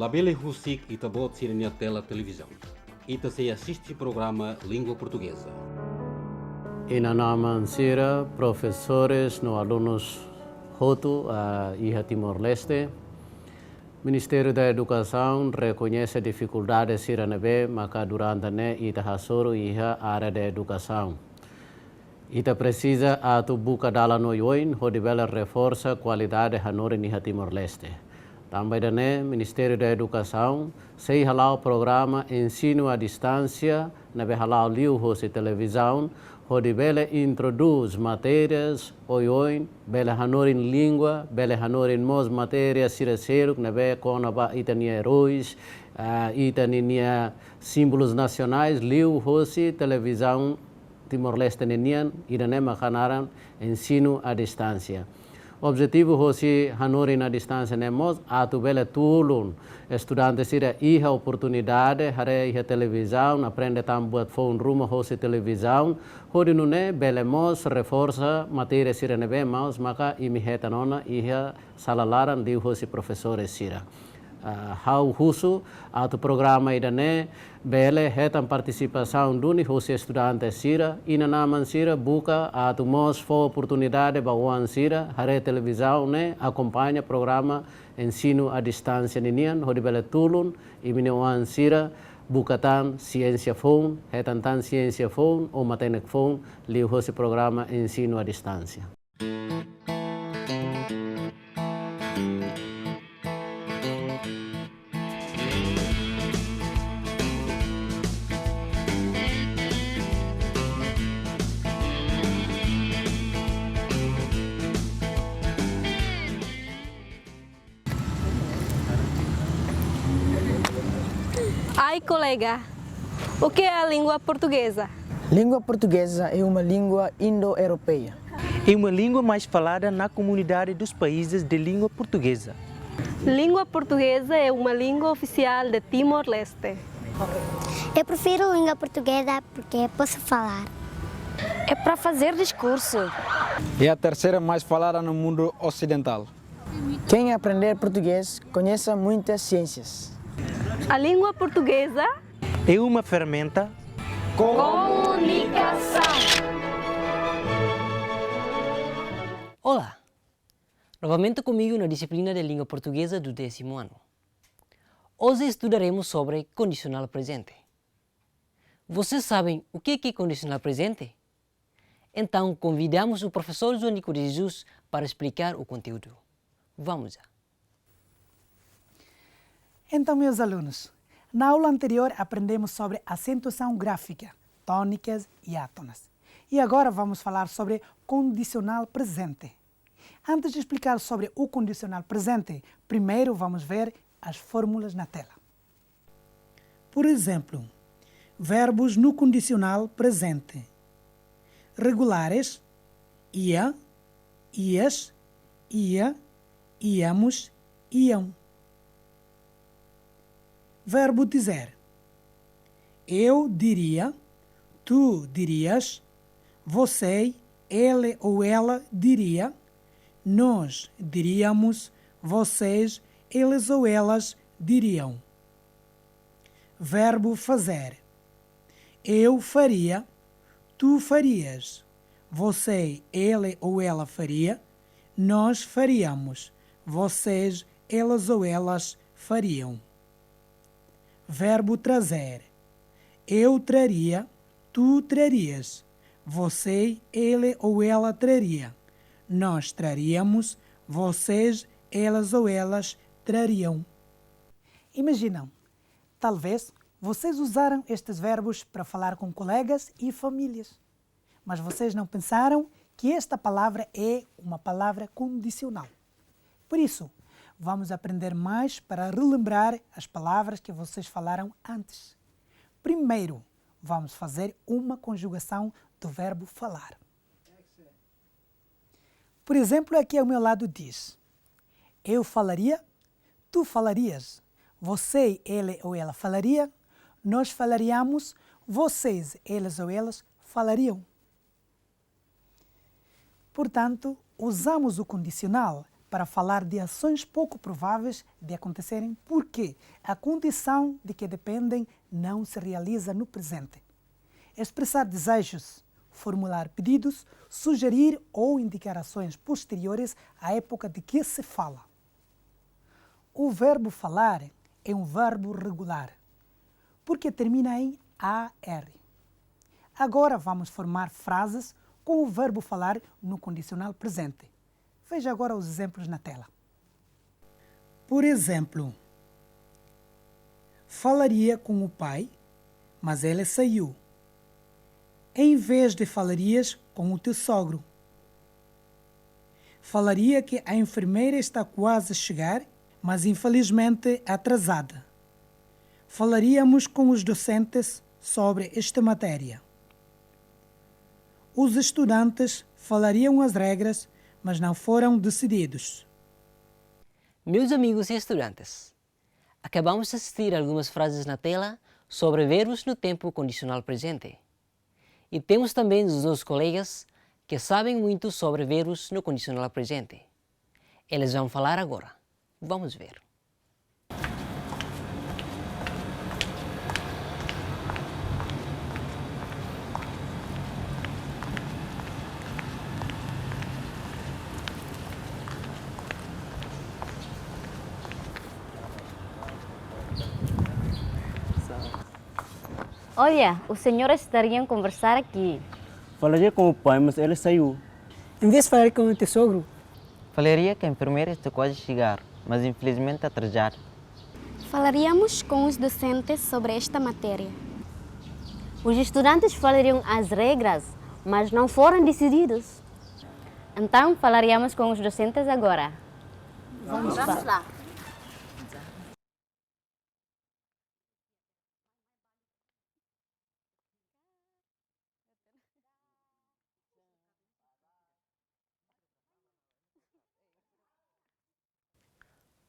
Labele Husik e tabot sirenia tela televisão. Ita se assiste programa Língua Portuguesa. Ina nama Sira, professores no alunos Hotu a Ilha Timor-Leste. Ministério da Educação reconhece dificuldades siranebe, maka durante ne ita hasoro iha área da educação. Ita precisa atu buka dala no yoin, hodibela reforça a qualidade hanori Ilha Timor-Leste. Também da ne Ministério da Educação sei halau programa ensino à distância, nebe halau liu hosi televisão, onde bele introduz matérias, oioin, bele hanorin língua, bele hanorin mos matérias siraseruk, nebe konaba itania heróis, itania símbolos nacionais, liu hosi televisão Timor-Leste nenian, irane makanaran ensino à distância. O objetivo hosi hanorin à distância nemos atu bele tulun estudantes ira iha oportunidade hare iha televisão aprende tam buat phone ruma hosi televisão hodi nune bele mos reforça matéria sira nebe maus maka imi hetanona iha salalaran liu hosi professores sira. Hau husu atu programa idane bele hetan participação duni hosi estudantes sira ina naman sira buka atu mos fo oportunidade bauan sira hare televisão ne acompanha programa ensino à distância ninian hodi bele tulun iminewan sira bukatan ciência phone hetan tan ciência phone ou matenek phone liu hosi programa ensino à distância. Ai, colega, o que é a língua portuguesa? Língua portuguesa é uma língua indo-europeia. É uma língua mais falada na comunidade dos países de língua portuguesa. Língua portuguesa é uma língua oficial de Timor-Leste. Eu prefiro língua portuguesa porque posso falar. É para fazer discurso. É a terceira mais falada no mundo ocidental. Quem aprender português conhece muitas ciências. A língua portuguesa é uma ferramenta comunicação. Olá! Novamente comigo na disciplina de língua portuguesa do 10º ano. Hoje estudaremos sobre condicional presente. Vocês sabem o que é condicional presente? Então convidamos o professor Joanico de Jesus para explicar o conteúdo. Vamos lá! Então, meus alunos, na aula anterior aprendemos sobre acentuação gráfica, tônicas e átonas. E agora vamos falar sobre condicional presente. Antes de explicar sobre o condicional presente, primeiro vamos ver as fórmulas na tela. Por exemplo, verbos no condicional presente. Regulares, ia, ias, ia, íamos, iam. Verbo dizer. Eu diria, tu dirias, você, ele ou ela diria, nós diríamos, vocês, eles ou elas diriam. Verbo fazer. Eu faria, tu farias, você, ele ou ela faria, nós faríamos, vocês, eles ou elas fariam. Verbo trazer. Eu traria, tu trarias, você, ele ou ela traria, nós traríamos, vocês, elas ou elas trariam. Imaginam, talvez vocês usaram estes verbos para falar com colegas e famílias, mas vocês não pensaram que esta palavra é uma palavra condicional. Por isso, vamos aprender mais para relembrar as palavras que vocês falaram antes. Primeiro, vamos fazer uma conjugação do verbo falar. Por exemplo, aqui ao meu lado diz: eu falaria, tu falarias, você, ele ou ela falaria, nós falaríamos, vocês, eles ou elas falariam. Portanto, usamos o condicional para falar de ações pouco prováveis de acontecerem porque a condição de que dependem não se realiza no presente. Expressar desejos, formular pedidos, sugerir ou indicar ações posteriores à época de que se fala. O verbo falar é um verbo regular, porque termina em AR. Agora vamos formar frases com o verbo falar no condicional presente. Veja agora os exemplos na tela. Por exemplo, falaria com o pai, mas ele saiu. Em vez de falarias com o teu sogro. Falaria que a enfermeira está quase a chegar, mas infelizmente atrasada. Falaríamos com os docentes sobre esta matéria. Os estudantes falariam as regras, mas não foram decididos. Meus amigos e estudantes, acabamos de assistir a algumas frases na tela sobre verbos no tempo condicional presente. E temos também os nossos colegas que sabem muito sobre verbos no condicional presente. Eles vão falar agora. Vamos ver. Olha, os senhores estariam a conversar aqui. Falaria com o pai, mas ele saiu. Em vez de falar com o teu sogro, falaria que a enfermeira está quase a chegar, mas infelizmente atrasada. Falaríamos com os docentes sobre esta matéria. Os estudantes falariam as regras, mas não foram decididos. Então, falaríamos com os docentes agora. Vamos lá.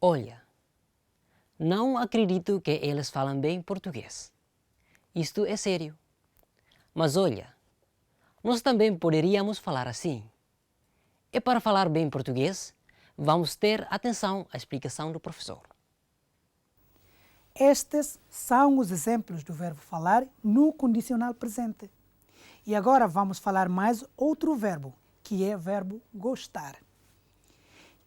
Olha, não acredito que eles falam bem português. Isto é sério. Mas olha, nós também poderíamos falar assim. E para falar bem português, vamos ter atenção à explicação do professor. estes são os exemplos do verbo falar no condicional presente. E agora vamos falar mais outro verbo, que é o verbo gostar.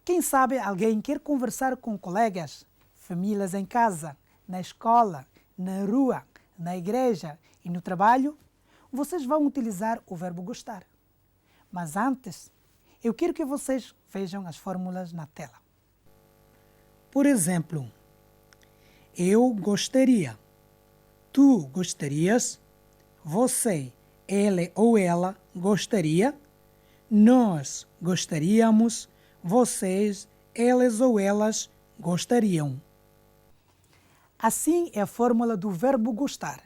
Quem sabe alguém quer conversar com colegas, famílias em casa, na escola, na rua, na igreja e no trabalho, vocês vão utilizar o verbo gostar. Mas antes, eu quero que vocês vejam as fórmulas na tela. Por exemplo, eu gostaria, tu gostarias, você, ele ou ela gostaria, nós gostaríamos, vocês, eles ou elas gostariam. Assim é a fórmula do verbo gostar.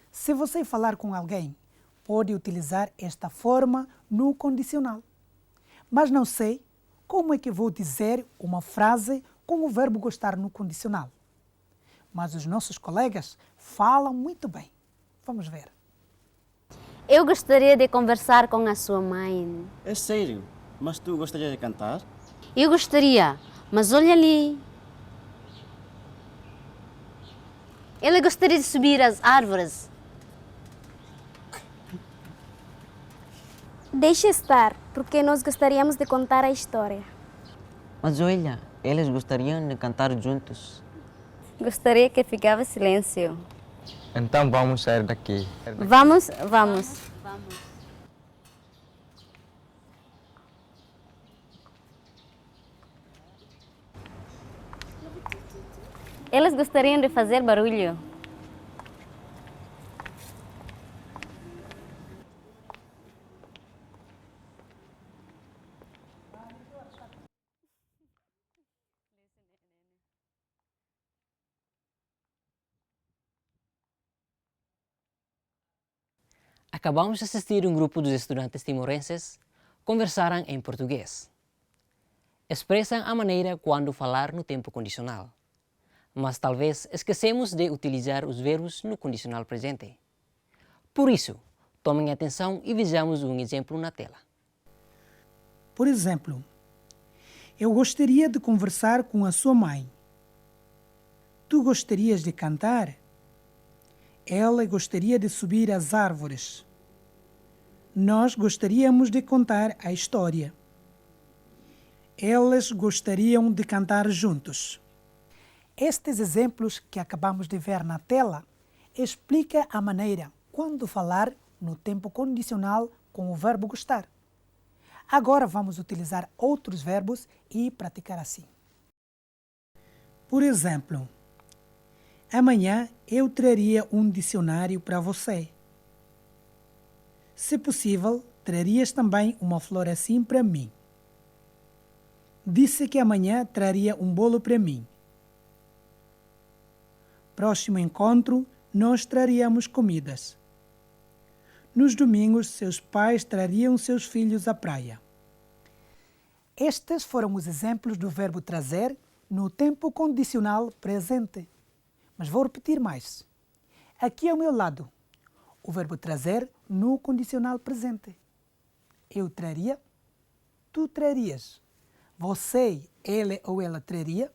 Se você falar com alguém, pode utilizar esta forma no condicional. Mas não sei como é que vou dizer uma frase com o verbo gostar no condicional. Mas os nossos colegas falam muito bem. Vamos ver. Eu gostaria de conversar com a sua mãe. É sério? Mas tu gostaria de cantar? Eu gostaria, mas olha ali. Ele gostaria de subir as árvores. Deixa estar, porque nós gostaríamos de contar a história. Mas olha, eles gostariam de cantar juntos. Gostaria que ficava silêncio. Então vamos sair daqui. Vamos. Eles gostariam de fazer barulho. Acabamos de assistir um grupo dos estudantes timorenses conversarem em português. Expressam a maneira quando falar no tempo condicional, mas talvez esquecemos de utilizar os verbos no condicional presente. Por isso, tomem atenção e vejamos um exemplo na tela. Por exemplo, Eu gostaria de conversar com a sua mãe. Tu gostarias de cantar? Ela gostaria de subir às árvores. Nós gostaríamos de contar a história. Elas gostariam de cantar juntos. Estes exemplos que acabamos de ver na tela explicam a maneira quando falar no tempo condicional com o verbo gostar. Agora vamos utilizar outros verbos e praticar assim. Por exemplo, amanhã eu traria um dicionário para você. Se possível, trarias também uma flor assim para mim. Disse que amanhã traria um bolo para mim. Próximo encontro, nós traríamos comidas. Nos domingos, seus pais trariam seus filhos à praia. Estes foram os exemplos do verbo trazer no tempo condicional presente. Mas vou repetir mais. Aqui ao meu lado, o verbo trazer no condicional presente. Eu traria, tu trarias, você, ele ou ela traria,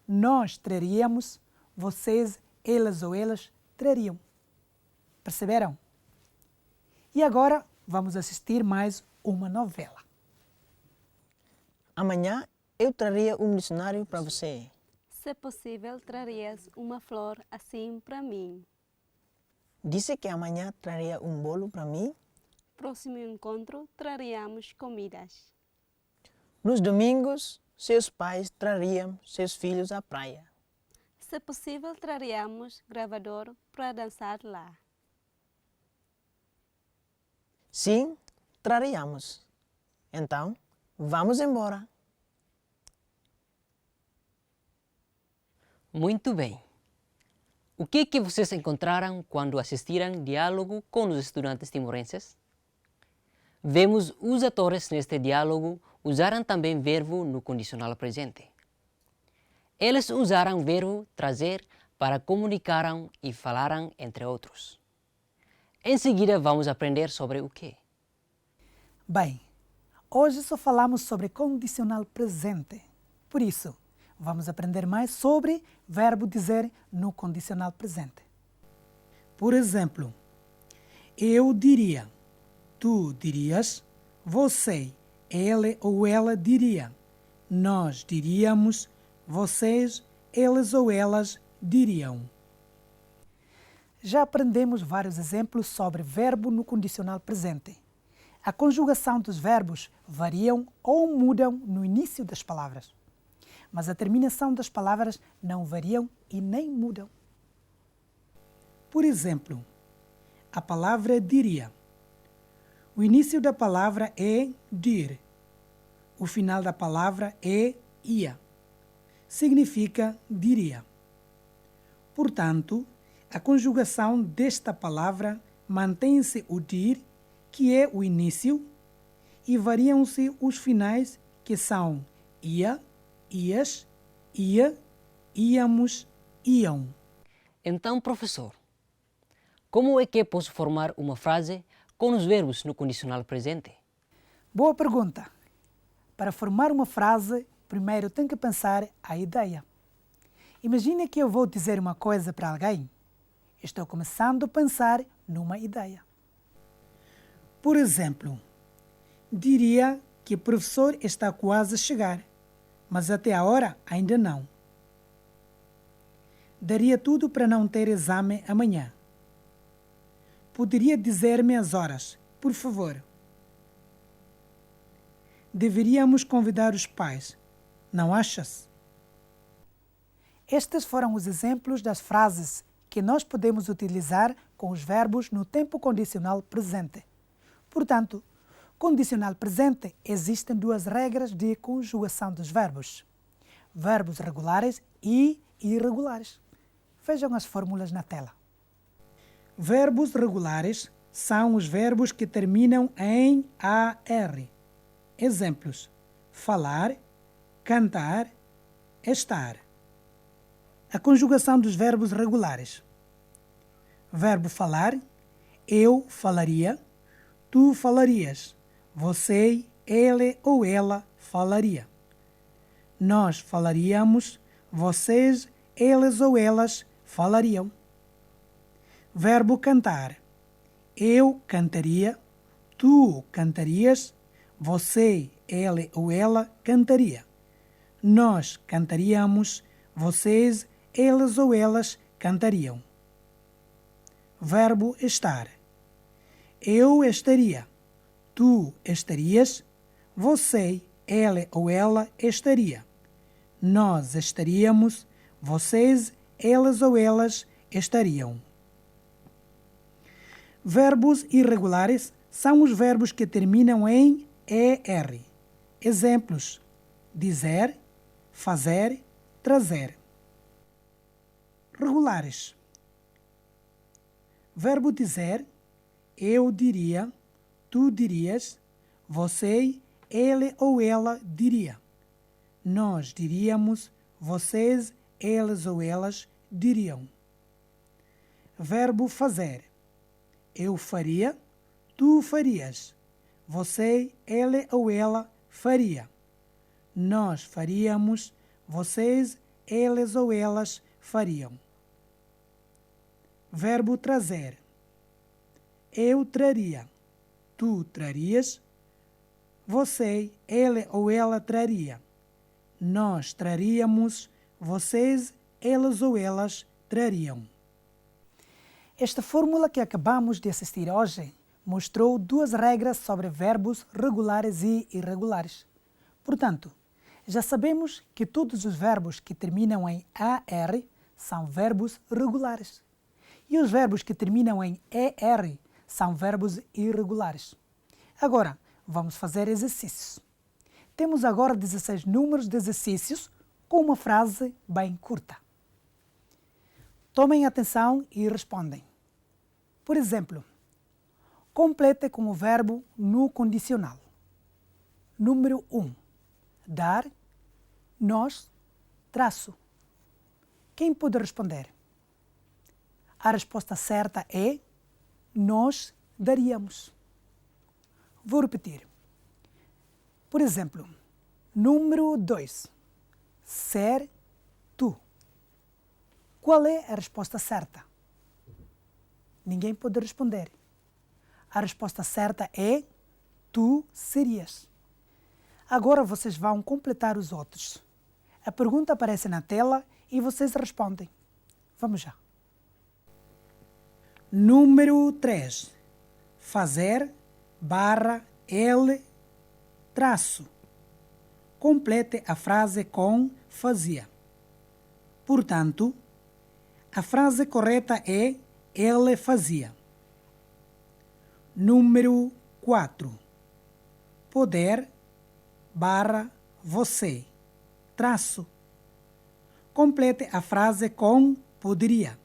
nós traríamos, vocês, elas ou elas trariam. Perceberam? E agora vamos assistir mais uma novela. Amanhã eu traria um dicionário para você. Se possível, trarias uma flor assim para mim. Disse que amanhã traria um bolo para mim. Próximo encontro, traríamos comidas. Nos domingos, seus pais trariam seus filhos à praia. Se possível, traríamos gravador para dançar lá. Sim, traríamos. Então, vamos embora. Muito bem. O que vocês encontraram quando assistiram diálogo com os estudantes timorenses? Vemos os atores neste diálogo usaram também verbo no condicional presente. Eles usaram verbo trazer para comunicaram e falaram, entre outros. Em seguida, vamos aprender sobre o que? Bem, hoje só falamos sobre condicional presente. Por isso, vamos aprender mais sobre verbo dizer no condicional presente. Por exemplo, eu diria, tu dirias, você, ele ou ela diria, nós diríamos, vocês, eles ou elas diriam. Já aprendemos vários exemplos sobre verbo no condicional presente. A conjugação dos verbos variam ou mudam no início das palavras, mas a terminação das palavras não variam e nem mudam. Por exemplo, a palavra diria. O início da palavra é dir. O final da palavra é ia. Significa diria. Portanto, a conjugação desta palavra mantém-se o dir, que é o início, e variam-se os finais, que são ia, ias, ia, íamos, iam. Então, professor, como é que posso formar uma frase com os verbos no condicional presente? Boa pergunta. Para formar uma frase, primeiro tem que pensar a ideia. Imagine que eu vou dizer uma coisa para alguém. Estou começando a pensar numa ideia. Por exemplo, diria que o professor está quase a chegar, mas até a hora ainda não. Daria tudo para não ter exame amanhã. Poderia dizer-me as horas, por favor? Deveríamos convidar os pais, não achas? Estes foram os exemplos das frases que nós podemos utilizar com os verbos no tempo condicional presente. Portanto, condicional presente existem duas regras de conjugação dos verbos: verbos regulares e irregulares. Vejam as fórmulas na tela. Verbos regulares são os verbos que terminam em AR. Exemplos: falar, cantar, estar. A conjugação dos verbos regulares. Verbo falar, eu falaria, tu falarias, você, ele ou ela falaria. nós falaríamos, vocês, eles ou elas falariam. Verbo cantar. Eu cantaria, tu cantarias, você, ele ou ela cantaria. Nós cantaríamos, vocês, eles ou elas cantariam. Verbo estar. Eu estaria, tu estarias, você, ele ou ela estaria. Nós estaríamos, vocês, eles ou elas estariam. Verbos irregulares são os verbos que terminam em ER. Exemplos: dizer, fazer, trazer. Regulares. Verbo dizer, eu diria, tu dirias, você, ele ou ela diria. Nós diríamos, vocês, eles ou elas diriam. Verbo fazer. Eu faria, tu farias. Você, ele ou ela faria. Nós faríamos, vocês, eles ou elas fariam. Verbo trazer. Eu traria, tu trarias, você, ele ou ela traria. Nós traríamos, vocês, eles ou elas trariam. Esta fórmula que acabamos de assistir hoje mostrou duas regras sobre verbos regulares e irregulares. Portanto, já sabemos que todos os verbos que terminam em AR são verbos regulares e os verbos que terminam em ER são verbos irregulares. Agora, vamos fazer exercícios. Temos agora 16 números de exercícios com uma frase bem curta. Tomem atenção e respondem. Por exemplo, complete com o verbo no condicional. Número 1. Dar, nós, traço. Quem pode responder? A resposta certa é nós daríamos. Vou repetir. Por exemplo, número 2. Ser, tu. Qual é a resposta certa? Ninguém pode responder. A resposta certa é tu serias. Agora vocês vão completar os outros. A pergunta aparece na tela e vocês respondem. Vamos já. Número 3. Fazer, barra, ele, traço. Complete a frase com fazia. Portanto, a frase correta é ele fazia. Número 4. Poder, barra, você, traço. Complete a frase com poderia.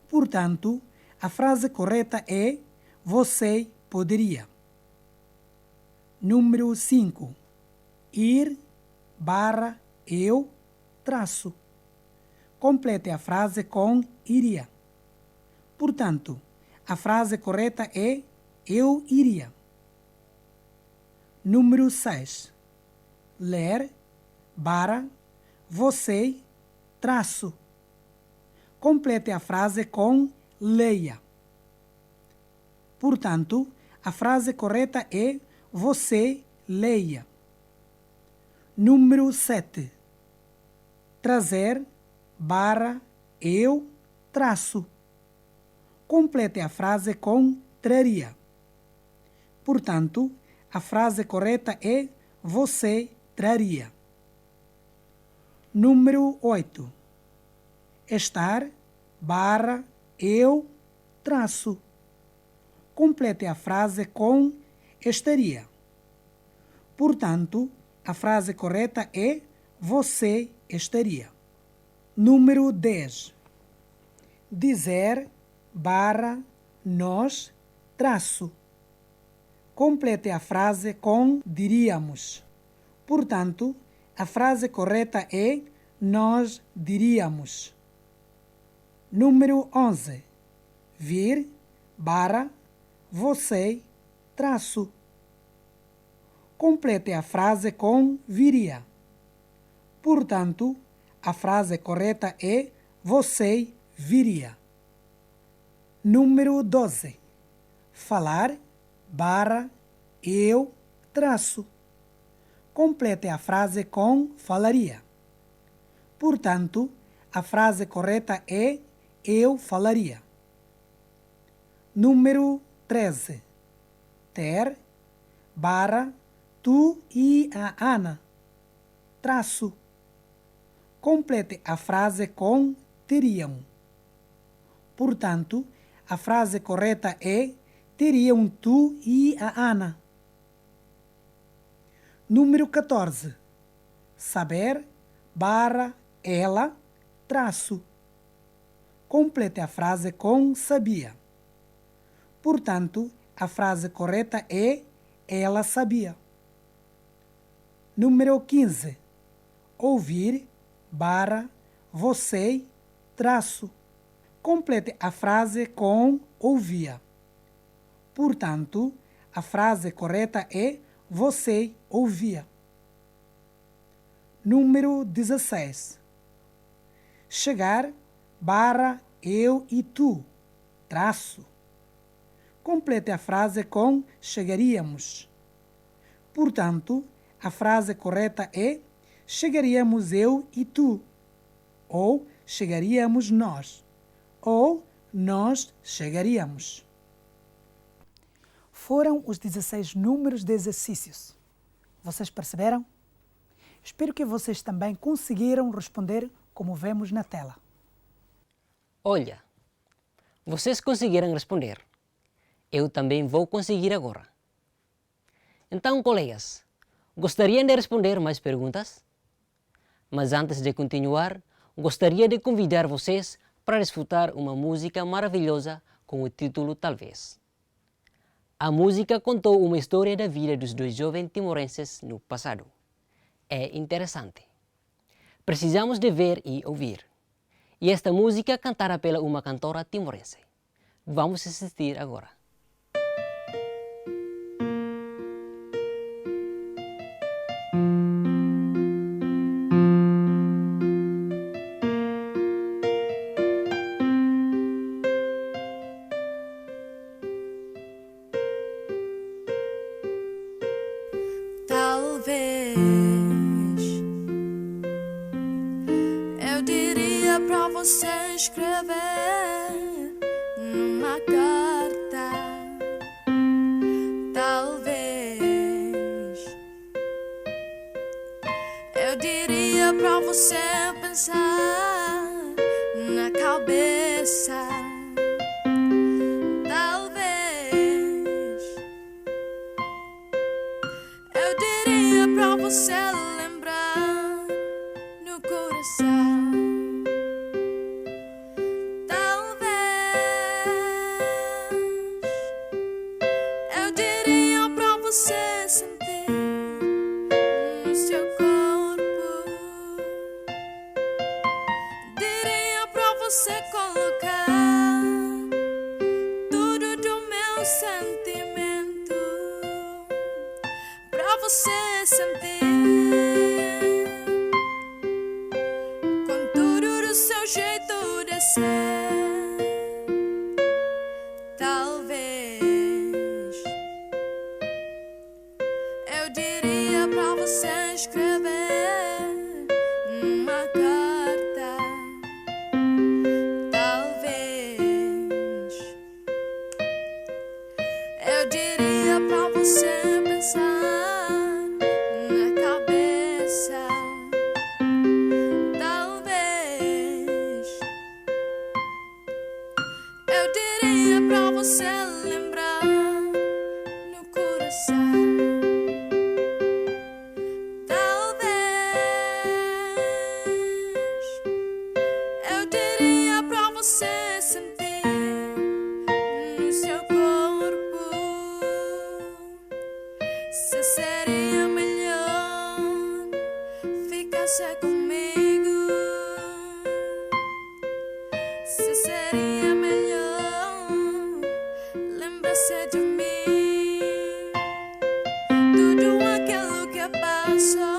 Portanto, a frase correta é você poderia. Número 5. Ir, barra, eu, traço. Complete a frase com iria. Portanto, a frase correta é eu iria. Número 6. Ler, barra, você, traço. Complete a frase com leia. Portanto, a frase correta é você leia. Número 7. Trazer, barra, eu, traço. Complete a frase com traria. Portanto, a frase correta é você traria. Número 8. Estar, barra, eu, traço. Complete a frase com estaria. Portanto, a frase correta é você estaria. Número 10. Dizer, barra, nós, traço. Complete a frase com diríamos. Portanto, a frase correta é nós diríamos. Número 11. Vir, barra, você, traço. Complete a frase com viria. Portanto, a frase correta é você viria. Número 12. Falar, eu, Complete a frase com falaria. Portanto, a frase correta é eu falaria. Número 13. Ter, tu e a Ana, Complete a frase com teriam. Portanto, a frase correta é teriam tu e a Ana. Número 14. Saber, ela, Complete a frase com sabia. Portanto, a frase correta é ela sabia. Número 15. Ouvir, você, Complete a frase com ouvia. Portanto, a frase correta é você ouvia. Número 16. Chegar, eu e tu, Complete a frase com chegaríamos. Portanto, a frase correta é chegaríamos eu e tu, ou chegaríamos nós, ou nós chegaríamos. Foram os 16 números de exercícios. Vocês perceberam? Espero que vocês também conseguiram responder como vemos na tela. Olha, vocês conseguiram responder. Eu também vou conseguir agora. Então, colegas, gostariam de responder mais perguntas? Mas antes de continuar, gostaria de convidar vocês para desfrutar uma música maravilhosa com o título Talvez. A música contou uma história da vida dos dois jovens timorenses no passado. É interessante. Precisamos de ver e ouvir. E esta música cantada pela uma cantora timorense. Vamos assistir agora. Você escrever numa carta, talvez. Eu diria pra você pensar na cabeça, talvez. Eu diria pra você lembrar no coração. Você sentir no seu corpo, diria pra você colocar tudo do meu sentimento, pra você sentir com tudo do seu jeito de ser. Eu diria pra você escrever numa carta, talvez. Eu diria pra você pensar na cabeça, talvez. Eu diria pra você lembrar no coração. Você sentir no seu corpo, se seria melhor ficar-se comigo, se seria melhor lembrar-se de mim, tudo aquilo que passou.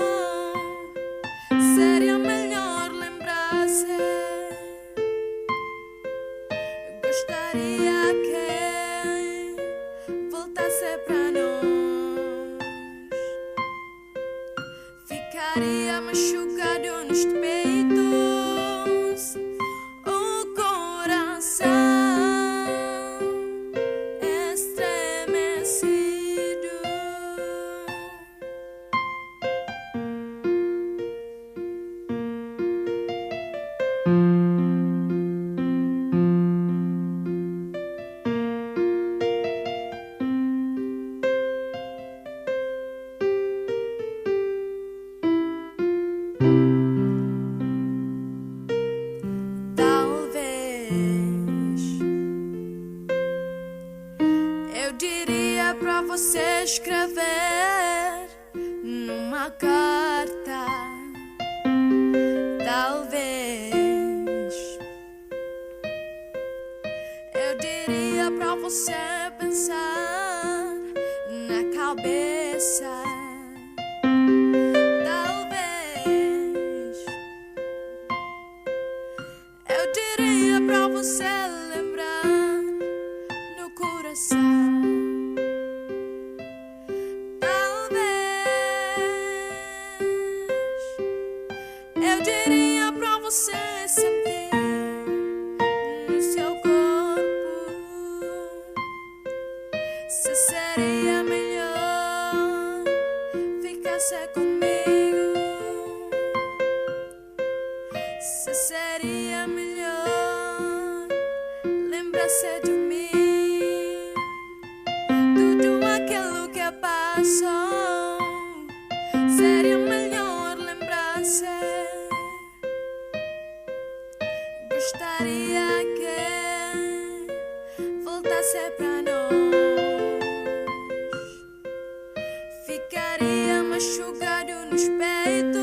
diria pra você escrever numa carta, talvez. Eu diria pra você pensar na cabeça, talvez. Eu diria pra você lembrar no coração. Eu diria pra você sentir no seu corpo se seria melhor ficar-se comigo, se seria melhor lembrar-se de mim, tudo aquilo que passou seria melhor lembrar-se. Gostaria que voltasse pra nós. Ficaria machucado nos peitos,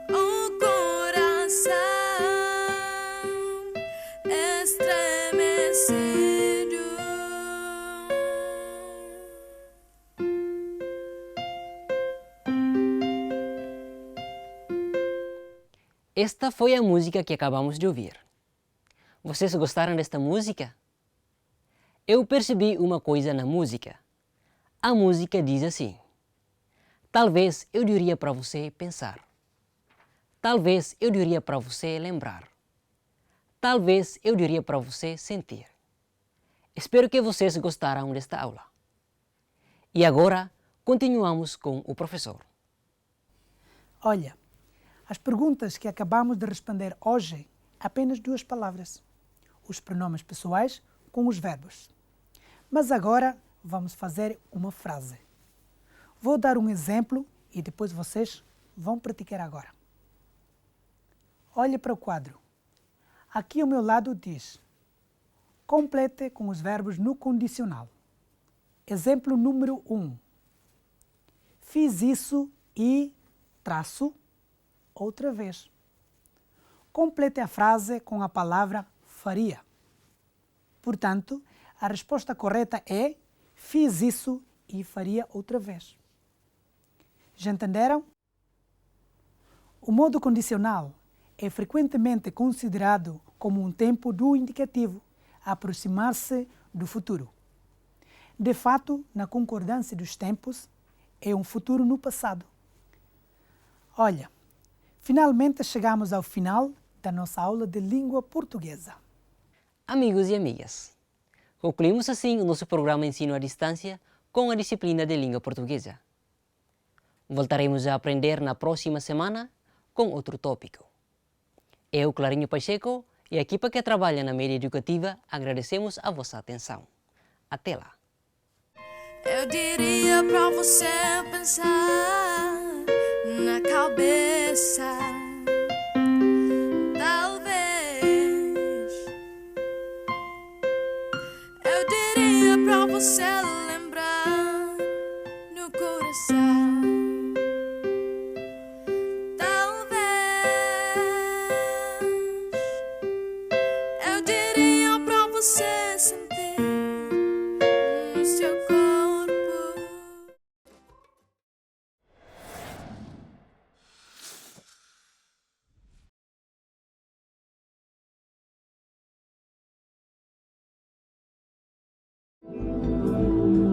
o coração estremecido. Esta foi a música que acabamos de ouvir. Vocês gostaram desta música? Eu percebi uma coisa na música. A música diz assim: talvez eu diria para você pensar. Talvez eu diria para você lembrar. Talvez eu diria para você sentir. Espero que vocês gostaram desta aula. E agora, continuamos com o professor. Olha, as perguntas que acabamos de responder hoje, apenas 2 palavras. Os pronomes pessoais com os verbos. Mas agora vamos fazer uma frase. Vou dar um exemplo e depois vocês vão praticar agora. Olhe para o quadro. Aqui ao meu lado diz: complete com os verbos no condicional. Exemplo número 1. Fiz isso e traço outra vez. Complete a frase com a palavra faria. Portanto, a resposta correta é: fiz isso e faria outra vez. Já entenderam? O modo condicional é frequentemente considerado como um tempo do indicativo a aproximar-se do futuro. De fato, na concordância dos tempos, é um futuro no passado. Olha, finalmente chegamos ao final da nossa aula de língua portuguesa. Amigos e amigas, concluímos assim o nosso programa Ensino à Distância com a disciplina de língua portuguesa. Voltaremos a aprender na próxima semana com outro tópico. Eu, Clarinho Pacheco, e a equipa que trabalha na mídia educativa agradecemos a vossa atenção. Até lá! Eu diria pra você pensar na cabeça, talvez. Eu diria pra você lembrar no coração, talvez. Eu diria pra você sentir no seu corpo. Música